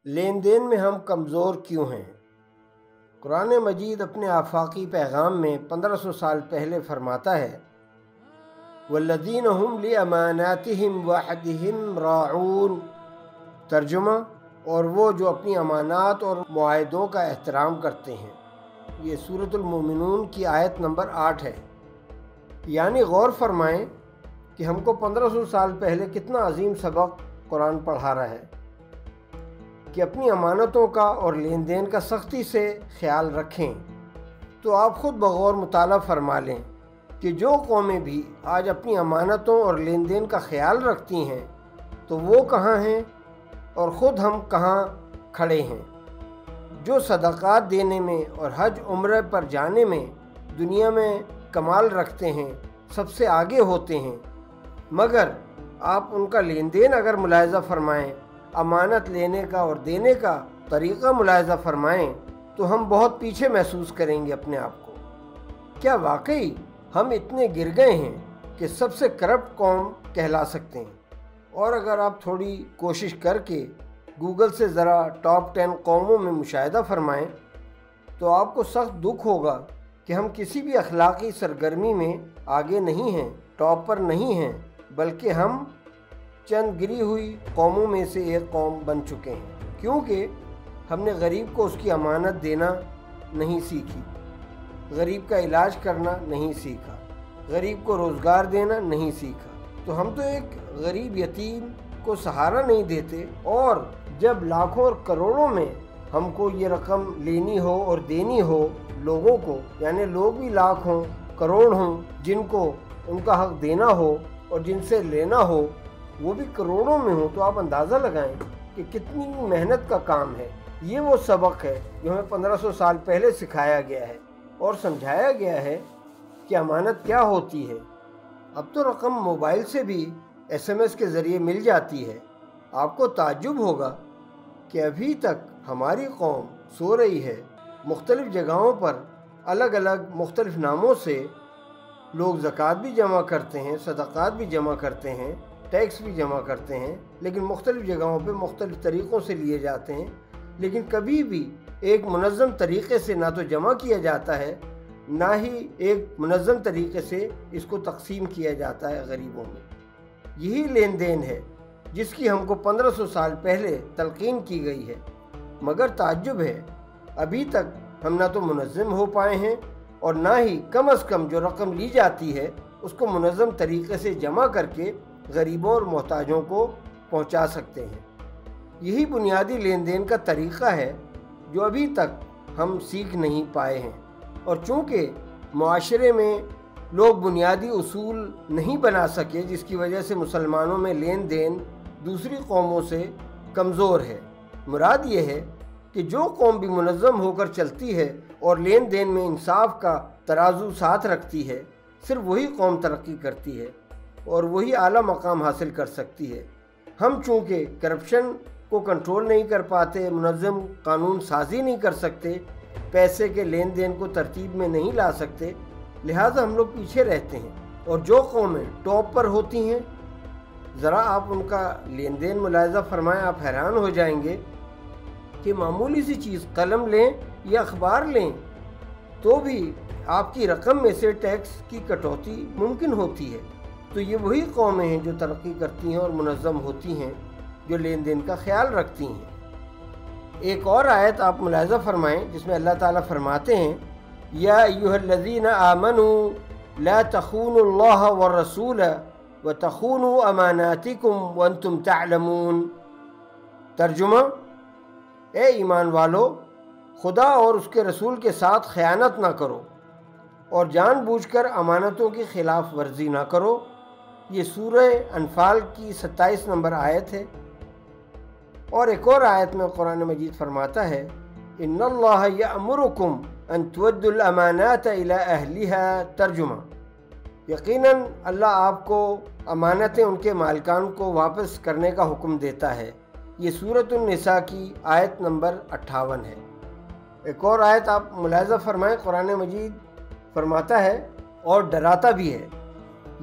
لین دین میں ہم کمزور کیوں ہیں؟ قرآن مجید اپنے آفاقی پیغام میں 1500 سال پہلے فرماتا ہے والذین هم لأماناتهم وعہدہم راعون۔ ترجمہ، اور وہ جو اپنی امانات اور معاہدوں کا احترام کرتے ہیں۔ یہ سورۃ المومنون کی آیت نمبر 8 ہے۔ یعنی غور فرمائیں کہ ہم کو 1500 سال پہلے کتنا عظیم سبق قرآن پڑھا رہا ہے کہ اپنی امانتوں کا اور لین دین کا سختی سے خیال رکھیں۔ تو آپ خود بغور مطالعہ فرما لیں کہ جو قومیں بھی آج اپنی امانتوں اور لین دین کا خیال رکھتی ہیں تو وہ کہاں ہیں اور خود ہم کہاں کھڑے ہیں۔ جو صدقات دینے میں اور حج عمرہ پر جانے میں دنیا میں کمال رکھتے ہیں، سب سے آگے ہوتے ہیں، مگر آپ ان کا لین دین اگر ملاحظہ فرمائیں، امانت لینے کا اور دینے کا طریقہ ملاحظہ فرمائیں تو ہم بہت پیچھے محسوس کریں گے اپنے آپ کو۔ کیا واقعی ہم اتنے گر گئے ہیں کہ سب سے کرپٹ قوم کہلا سکتے ہیں؟ اور اگر آپ تھوڑی کوشش کر کے گوگل سے ذرا ٹاپ 10 قوموں میں مشاہدہ فرمائیں تو آپ کو سخت دکھ ہوگا کہ ہم کسی بھی اخلاقی سرگرمی میں آگے نہیں ہیں، ٹاپ پر نہیں ہیں، بلکہ ہم چند گری ہوئی قوموں میں سے ایک قوم بن چکے ہیں، کیونکہ ہم نے غریب کو اس کی امانت دینا نہیں سیکھی، غریب کا علاج کرنا نہیں سیکھا، غریب کو روزگار دینا نہیں سیکھا۔ تو ہم تو ایک غریب یتیم کو سہارا نہیں دیتے، اور جب لاکھوں اور کروڑوں میں ہم کو یہ رقم لینی ہو اور دینی ہو لوگوں کو، یعنی لوگ بھی لاکھ ہوں کروڑ ہوں جن کو ان کا حق دینا ہو اور جن سے لینا ہو وہ بھی کروڑوں میں ہوں، تو آپ اندازہ لگائیں کہ کتنی محنت کا کام ہے۔ یہ وہ سبق ہے جو ہمیں 1500 سال پہلے سکھایا گیا ہے اور سمجھایا گیا ہے کہ امانت کیا ہوتی ہے۔ اب تو رقم موبائل سے بھی SMS کے ذریعے مل جاتی ہے۔ آپ کو تعجب ہوگا کہ ابھی تک ہماری قوم سو رہی ہے۔ مختلف جگہوں پر الگ الگ مختلف ناموں سے لوگ زکوٰۃ بھی جمع کرتے ہیں، صدقات بھی جمع کرتے ہیں، ٹیکس بھی جمع کرتے ہیں، لیکن مختلف جگہوں پہ مختلف طریقوں سے لیے جاتے ہیں، لیکن کبھی بھی ایک منظم طریقے سے نہ تو جمع کیا جاتا ہے، نہ ہی ایک منظم طریقے سے اس کو تقسیم کیا جاتا ہے غریبوں میں۔ یہی لین دین ہے جس کی ہم کو 1500 سال پہلے تلقین کی گئی ہے، مگر تعجب ہے ابھی تک ہم نہ تو منظم ہو پائے ہیں اور نہ ہی کم از کم جو رقم لی جاتی ہے اس کو منظم طریقے سے جمع کر کے غریبوں اور محتاجوں کو پہنچا سکتے ہیں۔ یہی بنیادی لین دین کا طریقہ ہے جو ابھی تک ہم سیکھ نہیں پائے ہیں، اور چونکہ معاشرے میں لوگ بنیادی اصول نہیں بنا سکے، جس کی وجہ سے مسلمانوں میں لین دین دوسری قوموں سے کمزور ہے۔ مراد یہ ہے کہ جو قوم بھی منظم ہو کر چلتی ہے اور لین دین میں انصاف کا ترازو ساتھ رکھتی ہے، صرف وہی قوم ترقی کرتی ہے اور وہی اعلیٰ مقام حاصل کر سکتی ہے۔ ہم چونکہ کرپشن کو کنٹرول نہیں کر پاتے، منظم قانون سازی نہیں کر سکتے، پیسے کے لین دین کو ترتیب میں نہیں لا سکتے، لہٰذا ہم لوگ پیچھے رہتے ہیں۔ اور جو قومیں ٹاپ پر ہوتی ہیں، ذرا آپ ان کا لین دین ملاحظہ فرمائیں، آپ حیران ہو جائیں گے کہ معمولی سی چیز قلم لیں یا اخبار لیں تو بھی آپ کی رقم میں سے ٹیکس کی کٹوتی ممکن ہوتی ہے۔ تو یہ وہی قومیں ہیں جو ترقی کرتی ہیں اور منظم ہوتی ہیں، جو لین دین کا خیال رکھتی ہیں۔ ایک اور آیت آپ ملاحظہ فرمائیں جس میں اللہ تعالیٰ فرماتے ہیں یا ایھا الذین آمنوا لا تخونوا اللہ والرسول وتخونوا اماناتکم وانتم تعلمون۔ ترجمہ، اے ایمان والو، خدا اور اس کے رسول کے ساتھ خیانت نہ کرو اور جان بوجھ کر امانتوں کی خلاف ورزی نہ کرو۔ یہ سورہ انفال کی 27 نمبر آیت ہے۔ اور ایک اور آیت میں قرآن مجید فرماتا ہے ان اللہ یأمرکم ان تؤدوا الامانات الی اہلها۔ ترجمہ، یقیناً اللہ آپ کو امانتیں ان کے مالکان کو واپس کرنے کا حکم دیتا ہے۔ یہ سورۃ النساء کی آیت نمبر 58 ہے۔ ایک اور آیت آپ ملاحظہ فرمائیں، قرآن مجید فرماتا ہے اور ڈراتا بھی ہے